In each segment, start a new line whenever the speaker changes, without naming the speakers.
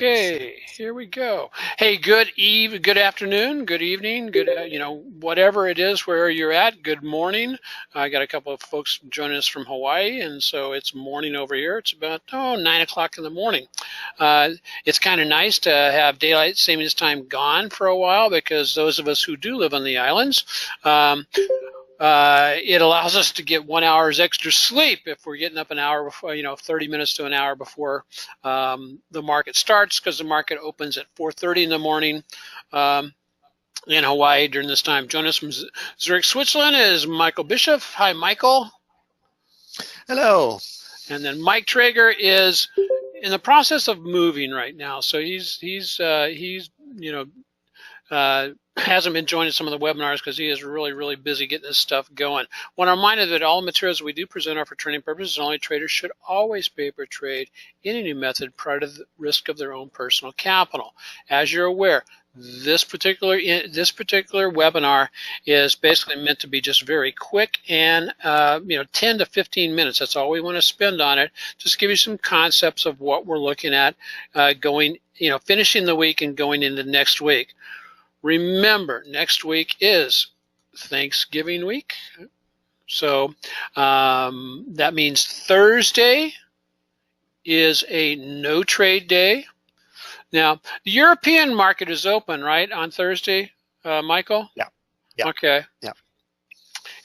Okay, here we go. Hey, good afternoon, good evening, good whatever it is where you're at. Good morning. I got a couple of folks joining us from Hawaii, and so it's morning over here. It's about 9 o'clock in the morning. It's kind of nice to have daylight savings time gone for a while, because those of us who do live on the islands, it allows us to get 1 hour's extra sleep if we're getting up an hour before, 30 minutes to an hour before the market starts, because the market opens at 4:30 in the morning in Hawaii during this time. Joining us from Zurich, Switzerland is Michael Bishop. Hi, Michael.
Hello.
And then Mike Traeger is in the process of moving right now, so he's hasn't been joining some of the webinars because he is really busy getting this stuff going. Want to remind you that all materials we do present are for training purposes, and only traders should always pay per trade in any method prior to the risk of their own personal capital. As you're aware, this particular webinar is basically meant to be just very quick and 10 to 15 minutes. That's all we want to spend on it. Just give you some concepts of what we're looking at finishing the week and going into next week. Remember, next week is Thanksgiving week. So that means Thursday is a no trade day. Now, the European market is open, right, on Thursday, Michael?
Yeah.
Okay.
Yeah.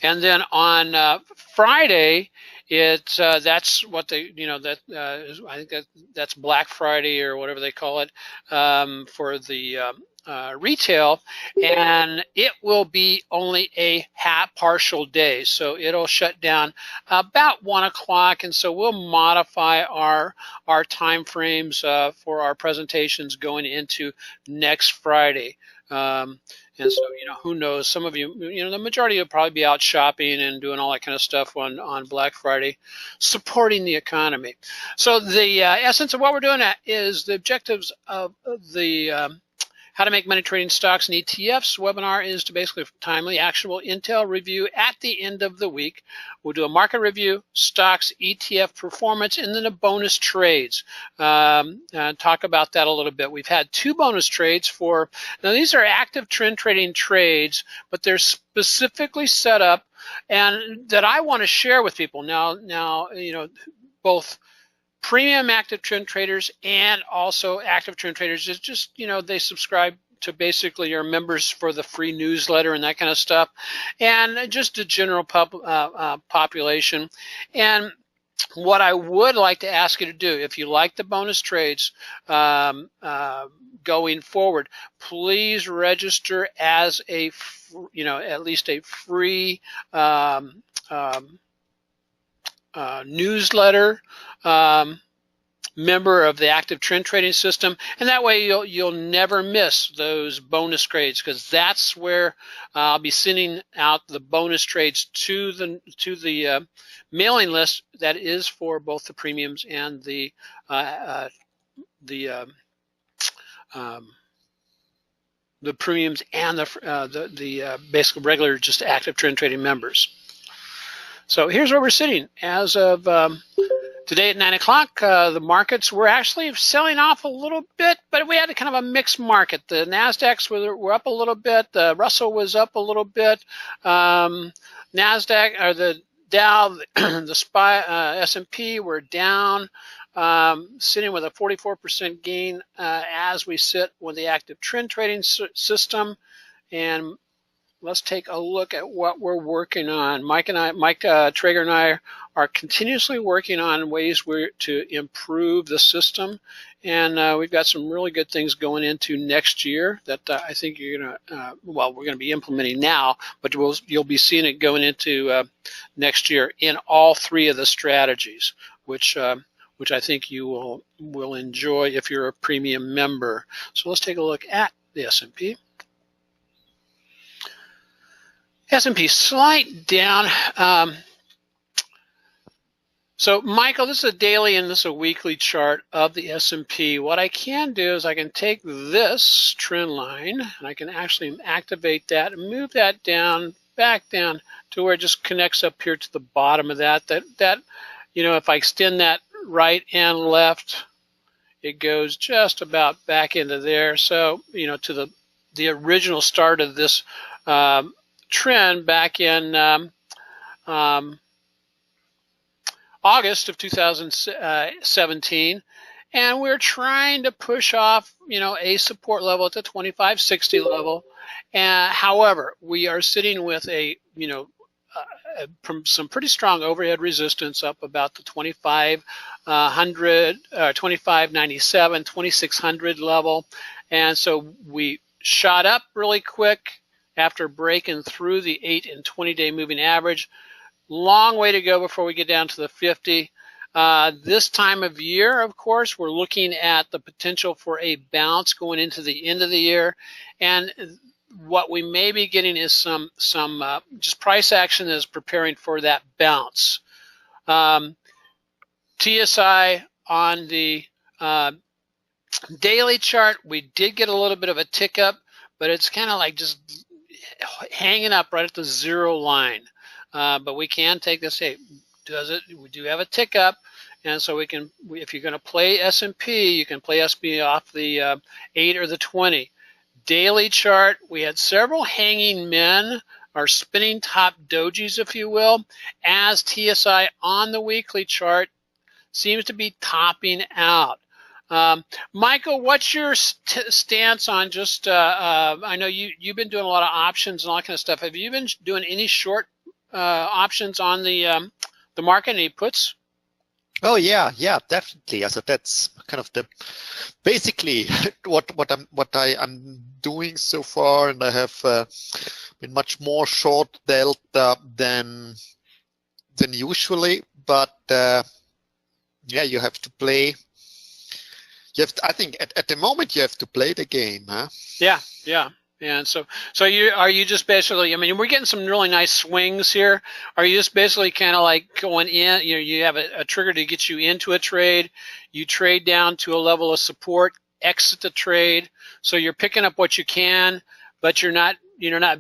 And then on Friday, it's that's what they I think that's Black Friday or whatever they call it for the retail, and it will be only a partial day, so it'll shut down about 1 o'clock, and so we'll modify our time frames for our presentations going into next Friday. And so, who knows, some of you, the majority will probably be out shopping and doing all that kind of stuff on Black Friday, supporting the economy. So the essence of what we're doing is the objectives of the How to Make Money Trading Stocks and ETFs webinar is to basically timely, actionable intel review at the end of the week. We'll do a market review, stocks, ETF performance, and then a bonus trades. Talk about that a little bit. We've had 2 bonus trades now these are active trend trading trades, but they're specifically set up and that I want to share with people. Now, both premium active trend traders and also active trend traders is just, they subscribe to basically your members for the free newsletter and that kind of stuff, and just the general population. And what I would like to ask you to do, if you like the bonus trades going forward, please register as a, at least a free newsletter member of the active trend trading system, and that way you'll never miss those bonus trades, because that's where I'll be sending out the bonus trades to the mailing list that is for both the premiums and the premiums and the basic regular just active trend trading members. So here's where we're sitting as of today at 9 o'clock. The markets were actually selling off a little bit, but we had a kind of a mixed market. The NASDAQs were up a little bit. The Russell was up a little bit. NASDAQ, or the Dow, the SPY, S&P were down, sitting with a 44% gain as we sit with the active trend trading system. And let's take a look at what we're working on. Mike Traeger and I are continuously working on ways to improve the system, and we've got some really good things going into next year that I think you're gonna. We're going to be implementing now, but you'll be seeing it going into next year in all 3 of the strategies, which I think you will enjoy if you're a premium member. So let's take a look at the S&P. S&P slight down. So Michael, this is a daily and this is a weekly chart of the S&P. What I can do is I can take this trend line and I can actually activate that and move that down, back down to where it just connects up here to the bottom of that. If I extend that right and left, it goes just about back into there. So, you know, to the original start of this trend back in August of 2017. And we're trying to push off, you know, a support level at the 2560 level. However, we are sitting with a, you know, some pretty strong overhead resistance up about the 2500, 2597, 2600 level. And so we shot up really quick after breaking through the 8 and 20-day moving average. Long way to go before we get down to the 50. This time of year, of course, we're looking at the potential for a bounce going into the end of the year. And what we may be getting is some just price action that is preparing for that bounce. TSI on the daily chart, we did get a little bit of a tick up, but it's kind of like just hanging up right at the 0 line. But we can take this. Hey, we do have a tick up, and so we can. If you're going to play S&P, you can play S&P off the 8 or the 20. Daily chart, we had several hanging men, or spinning top dojis, if you will, as TSI on the weekly chart seems to be topping out. Michael, what's your stance on just? I know you've been doing a lot of options and all that kind of stuff. Have you been doing any short options on the market, any puts?
Oh yeah, definitely. So that's kind of the basically what I'm doing so far, and I have been much more short delta than usually. But yeah, you have to play. I think at the moment you have to play the game, huh?
Yeah. And so are you just basically, I mean, we're getting some really nice swings here. Are you just basically kind of like going in, you know, you have a trigger to get you into a trade, you trade down to a level of support, exit the trade, so you're picking up what you can, but you're not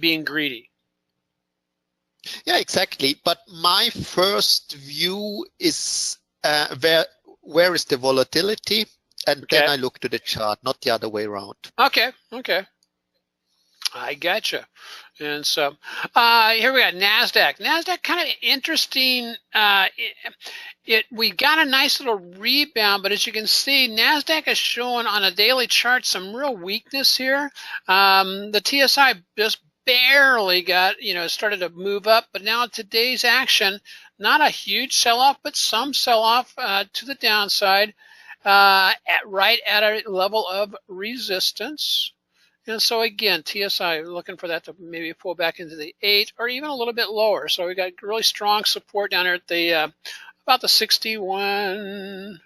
being greedy.
Yeah, exactly. But my first view is where is the volatility, and then I look to the chart, not the other way around.
Okay. I gotcha. And so here we got NASDAQ. NASDAQ kind of interesting. We got a nice little rebound, but as you can see, NASDAQ is showing on a daily chart some real weakness here. The TSI just barely got, started to move up, but now today's action, not a huge sell-off, but some sell-off to the downside right at a level of resistance. And so again, TSI, looking for that to maybe pull back into the 8 or even a little bit lower. So we got really strong support down there at the about the 61,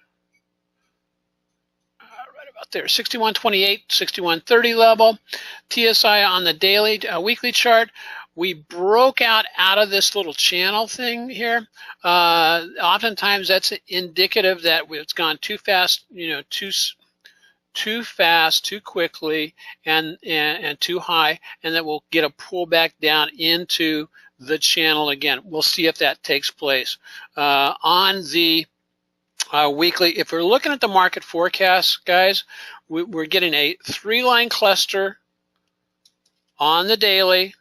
right about there, 61.28, 61.30 level. TSI on the daily, weekly chart, we broke out of this little channel thing here. Oftentimes that's indicative that it's gone too fast, too fast, too quickly, and too high, and then we'll get a pullback down into the channel again. We'll see if that takes place. On the weekly, if we're looking at the market forecast, guys, we're getting a 3-line cluster on the daily.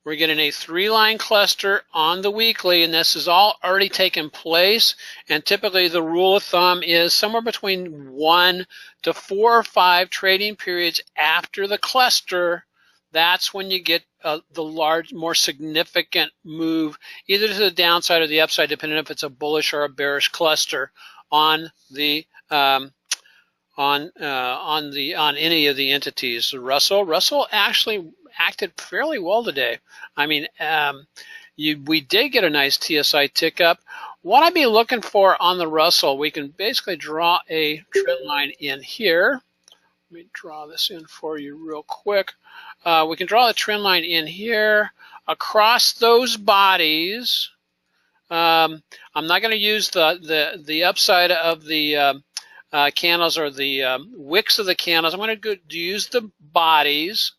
We're getting a 3-line cluster on the weekly, and this has all already taken place. And typically the rule of thumb is somewhere between 1 to 4 or 5 trading periods after the cluster. That's when you get the large, more significant move, either to the downside or the upside, depending if it's a bullish or a bearish cluster on the on any of the entities. Russell actually acted fairly well today. I mean, we did get a nice TSI tick up. What I'd be looking for on the Russell, we can basically draw a trend line in here. Let me draw this in for you real quick. We can draw the trend line in here across those bodies. I'm not going to use the upside of the candles or the wicks of the candles. I'm going to use the bodies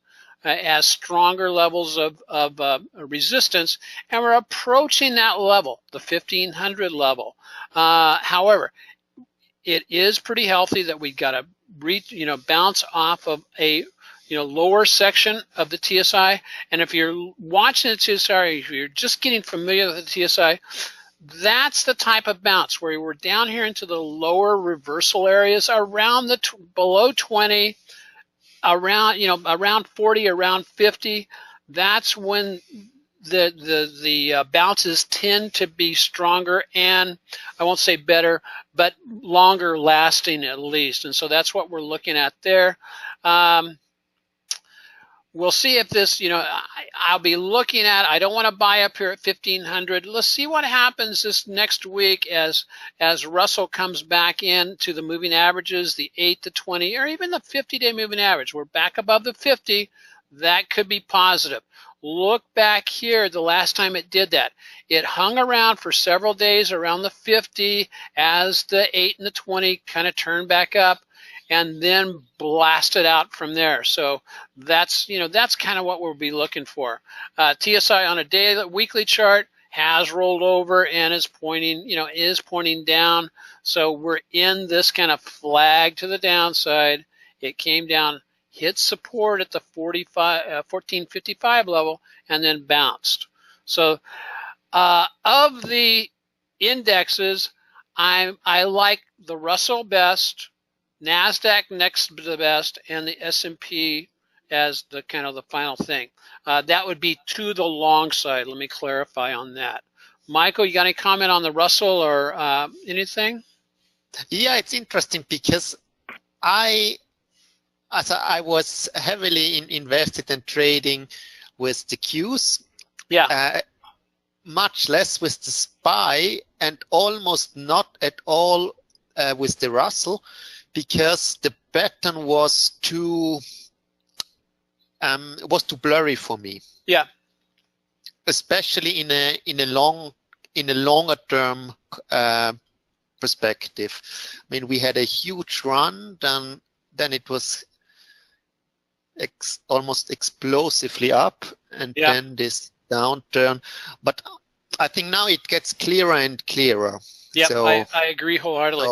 as stronger levels of resistance, and we're approaching that level, the 1500 level. However, it is pretty healthy that we got to bounce off of a lower section of the TSI. And if you're watching the TSI, if you're just getting familiar with the TSI, that's the type of bounce where we're down here into the lower reversal areas around the below 20, around 40, around 50. That's when the bounces tend to be stronger and, I won't say better, but longer lasting at least. And so that's what we're looking at there. We'll see if this, I'll be looking at, I don't want to buy up here at 1500. Let's see what happens this next week as Russell comes back in to the moving averages, the 8 to 20, or even the 50-day moving average. We're back above the 50. That could be positive. Look back here the last time it did that. It hung around for several days around the 50 as the 8 and the 20 kind of turned back up, and then blasted out from there. So that's kind of what we'll be looking for. TSI on a weekly chart has rolled over and is pointing down. So we're in this kind of flag to the downside. It came down, hit support at the 1455 level, and then bounced. So of the indexes, I like the Russell best, NASDAQ next to the best, and the S&P as the kind of the final thing. That would be to the long side. Let me clarify on that. Michael, you got any comment on the Russell or anything?
Yeah, it's interesting because I was heavily invested in trading with the Qs.
Yeah.
Much less with the SPY, and almost not at all with the Russell, because the pattern was too blurry for me.
Yeah.
Especially in a longer term perspective. I mean, we had a huge run, then it was almost explosively up, and then this downturn. But I think now it gets clearer and clearer.
Yeah,
so,
I agree wholeheartedly.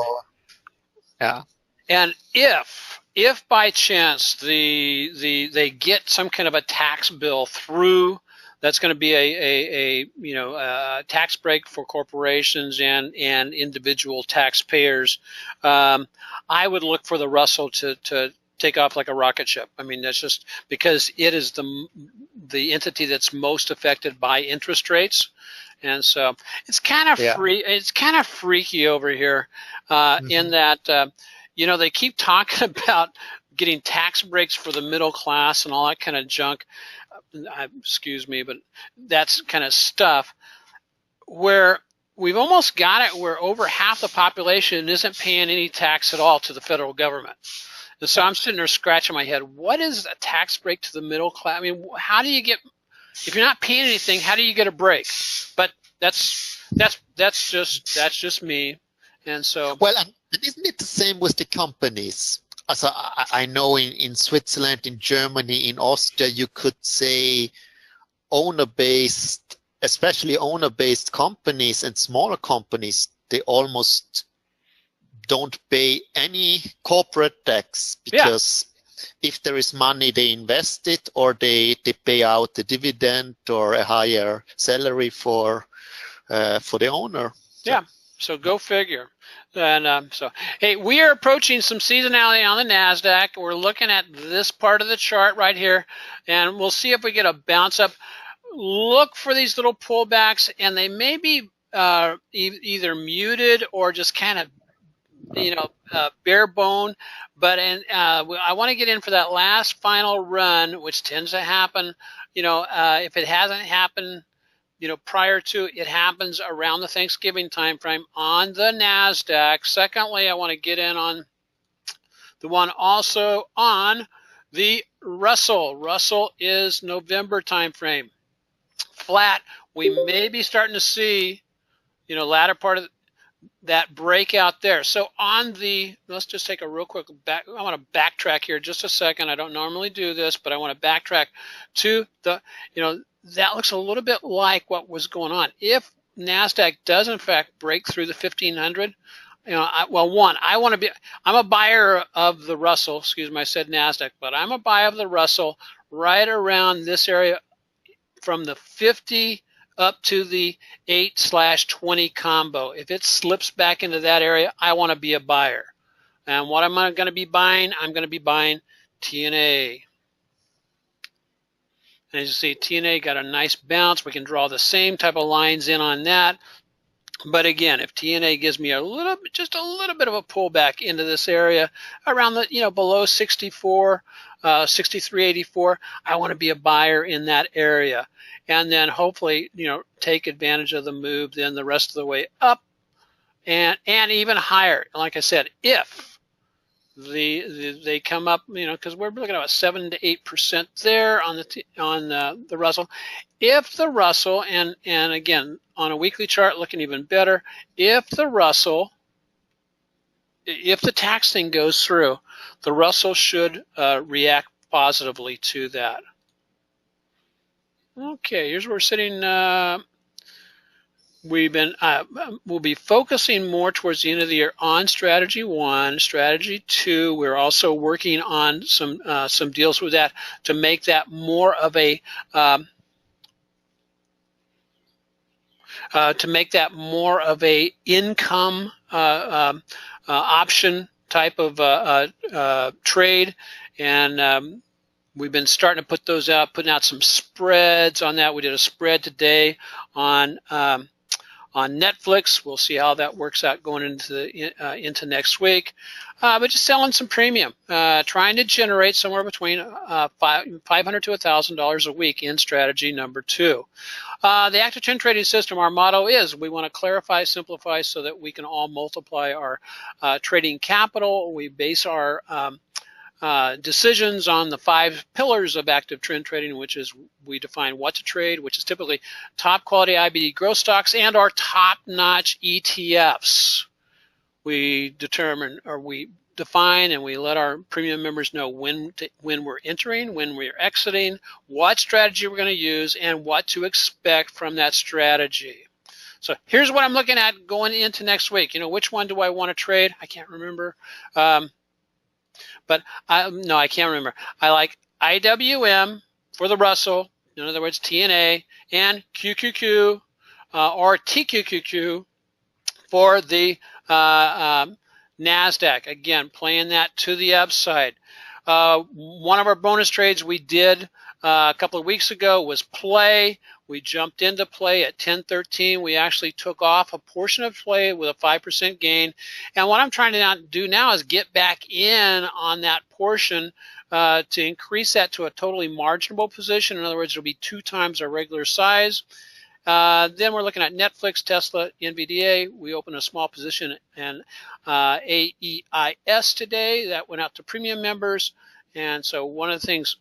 Yeah.
And if by chance they get some kind of a tax bill through, that's going to be a tax break for corporations and individual taxpayers, I would look for the Russell to take off like a rocket ship. I mean, that's just because it is the entity that's most affected by interest rates. And so it's kind of it's kind of freaky over here in that they keep talking about getting tax breaks for the middle class and all that kind of junk. Excuse me, but that's kind of stuff where we've almost got it where over half the population isn't paying any tax at all to the federal government. And so I'm sitting there scratching my head. What is a tax break to the middle class? I mean, how do you get, if you're not paying anything, how do you get a break? But that's just me. And so,
well, and isn't it the same with the companies? As I know in Switzerland, in Germany, in Austria, you could say owner-based, especially owner-based companies and smaller companies, they almost don't pay any corporate tax, because if there is money, they invest it, or they pay out a dividend or a higher salary for the owner.
Yeah, so go figure. And so, hey, we are approaching some seasonality on the NASDAQ. We're looking at this part of the chart right here, and we'll see if we get a bounce up. Look for these little pullbacks, and they may be either muted or just kind of, bare bone. But I want to get in for that last final run, which tends to happen. If it hasn't happened, prior to, it happens around the Thanksgiving time frame on the NASDAQ. Secondly, I want to get in on the one also on the Russell. Russell is November time frame. Flat. We may be starting to see, latter part of that breakout there. So on the, let's just take a real quick back. I want to backtrack here just a second. I don't normally do this, but I want to backtrack to the, that looks a little bit like what was going on. If NASDAQ does in fact break through the 1500, I'm a buyer of the Russell. Excuse me, I said NASDAQ, but I'm a buyer of the Russell right around this area from the 50 up to the 8/20 combo. If it slips back into that area, I want to be a buyer. And what am I going to be buying? I'm going to be buying TNA. And as you see, TNA got a nice bounce. We can draw the same type of lines in on that. But again, if TNA gives me just a little bit of a pullback into this area around the, below 64, 63.84, I want to be a buyer in that area. And then hopefully, take advantage of the move then the rest of the way up and even higher. Like I said, if they come up, because we're looking at about 7 to 8% there on the Russell. If the Russell, and again on a weekly chart looking even better, if the tax thing goes through, the Russell should react positively to that. Okay, here's where we're sitting. We'll be focusing more towards the end of the year on strategy 1, strategy 2. We're also working on some deals with that to make that more of a income option type of trade, and we've been starting to put those out, putting out some spreads on that. We did a spread today on Netflix. We'll see how that works out going into next week. But just selling some premium, trying to generate somewhere between $500 to $1,000 a week in strategy number 2. The active trend trading system, our motto is we want to clarify, simplify so that we can all multiply our trading capital. We base our decisions on the 5 pillars of active trend trading, which is we define what to trade, which is typically top quality IBD growth stocks and our top-notch ETFs. We determine, or we define, and we let our premium members know when we're entering, when we're exiting, what strategy we're going to use, and what to expect from that strategy. So here's what I'm looking at going into next week. Which one do I want to trade? I can't remember. But I can't remember. I like IWM for the Russell, in other words, TNA, and QQQ or TQQQ for the NASDAQ. Again, playing that to the upside. One of our bonus trades we did a couple of weeks ago was play. We jumped into play at 10.13. We actually took off a portion of play with a 5% gain. And what I'm trying to do now is get back in on that portion to increase that to a totally marginable position. In other words, it'll be 2 times our regular size. Then we're looking at Netflix, Tesla, NVDA. We opened a small position in AEIS today. That went out to premium members. And so one of the things,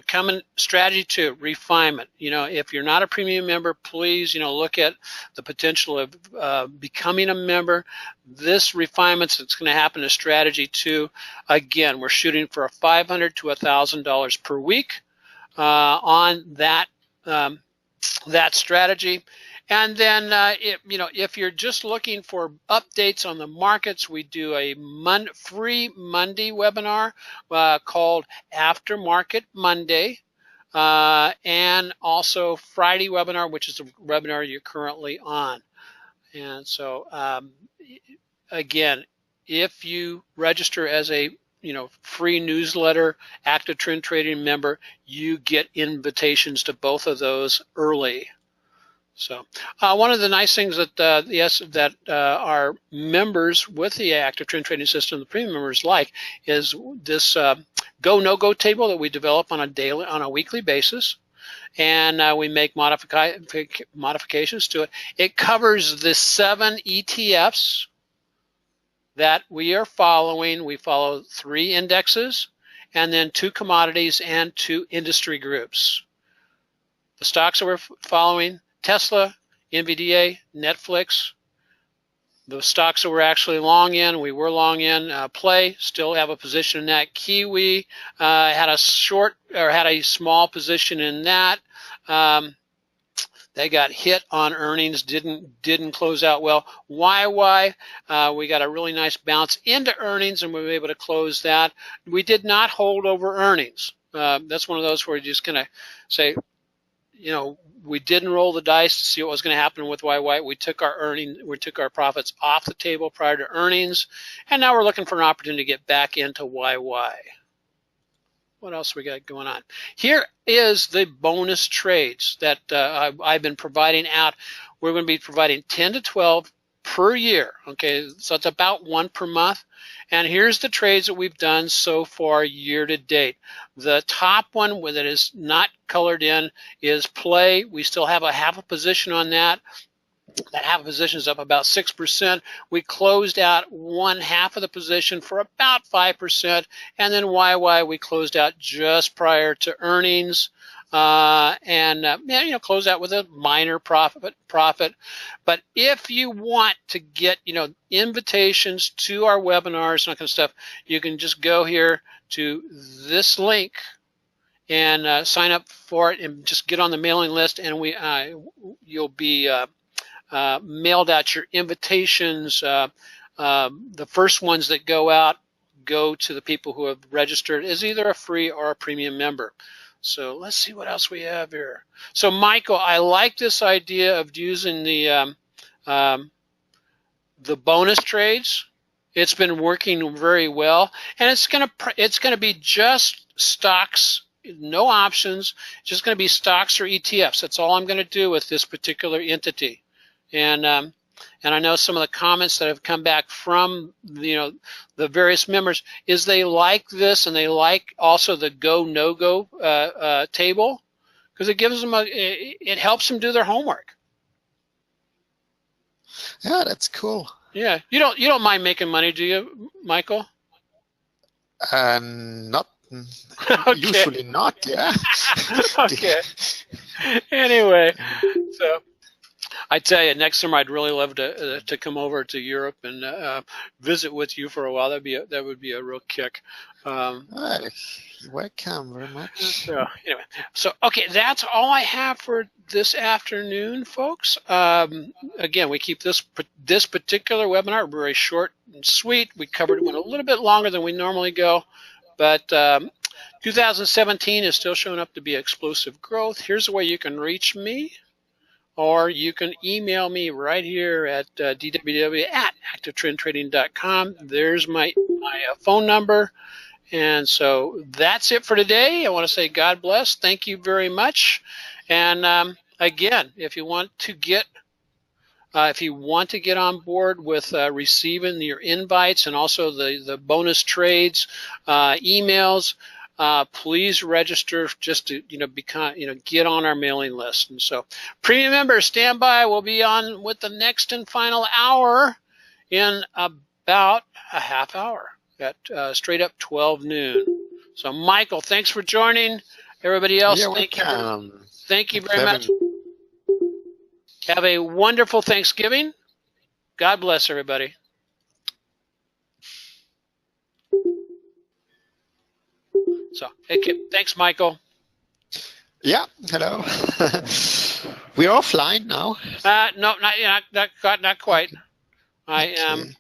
coming strategy 2, refinement. If you're not a premium member, please, look at the potential of becoming a member. This refinement that's going to happen to strategy 2. Again, we're shooting for a $500 to $1,000 per week on that strategy. And then, if you're just looking for updates on the markets, we do a free Monday webinar called After Market Monday, and also Friday webinar, which is the webinar you're currently on. And so, again, if you register as a free newsletter active trend trading member, you get invitations to both of those early. So one of the nice things that our members with the active trend trading system, the premium members, like is this go no go table that we develop on a weekly basis, and we make modifications to it. It covers the 7 ETFs that we are following. We follow 3 indexes, and then 2 commodities and 2 industry groups. The stocks that we're following: Tesla, NVDA, Netflix. The stocks that we're actually long in, we were long in play, still have a position in that. Kiwi had a small position in that. They got hit on earnings, didn't close out well. Why? We got a really nice bounce into earnings, and we were able to close that. We did not hold over earnings. That's one of those where you're just going to say, we didn't roll the dice to see what was going to happen with YY. We took our profits off the table prior to earnings, and now we're looking for an opportunity to get back into YY. What else we got going on? Here is the bonus trades that I've been providing out. We're going to be providing 10 to 12 per year. Okay, so it's about 1 per month. And here's the trades that we've done so far year to date. The top one that is not colored in is play. We still have a half a position on that. That half a position is up about 6%. We closed out 1/2 of the position for about 5%, and then YY we closed out just prior to earnings, closed out with a minor profit. But if you want to get invitations to our webinars and that kind of stuff, you can just go here to this link and sign up for it, and just get on the mailing list, and you'll be mailed out your invitations. The first ones that go out go to the people who have registered as either a free or a premium member. So let's see what else we have here. So Michael, I like this idea of using the bonus trades. It's been working very well, and it's gonna be just stocks, no options, just going to be stocks or ETFs. That's all I'm going to do with this particular entity. And I know some of the comments that have come back from the various members is they like this, and they like also the go no go table, because it gives them it helps them do their homework.
Yeah, that's cool.
Yeah, you don't mind making money, do you, Michael?
Not
okay.
Usually not. Yeah.
Okay. Anyway, so I tell you, next summer I'd really love to come over to Europe and visit with you for a while. That would be a real kick.
Welcome very much.
So anyway, okay, that's all I have for this afternoon, folks. Again, we keep this particular webinar very short and sweet. We covered it, went a little bit longer than we normally go, but 2017 is still showing up to be explosive growth. Here's the way you can reach me. Or you can email me right here at dww@activetrendtrading.com. There's my phone number. And so that's it for today. I want to say God bless. Thank you very much. And again, if you want to get on board with receiving your invites and also the bonus trades, emails, please register just to get on our mailing list. And so premium members, stand by. We'll be on with the next and final hour in about a half hour at straight up 12 noon. So Michael, thanks for joining. Everybody else, thank you very much. Have a wonderful Thanksgiving. God bless everybody. So, okay, thanks, Michael.
Yeah, hello. We're offline now.
No, not quite. I am.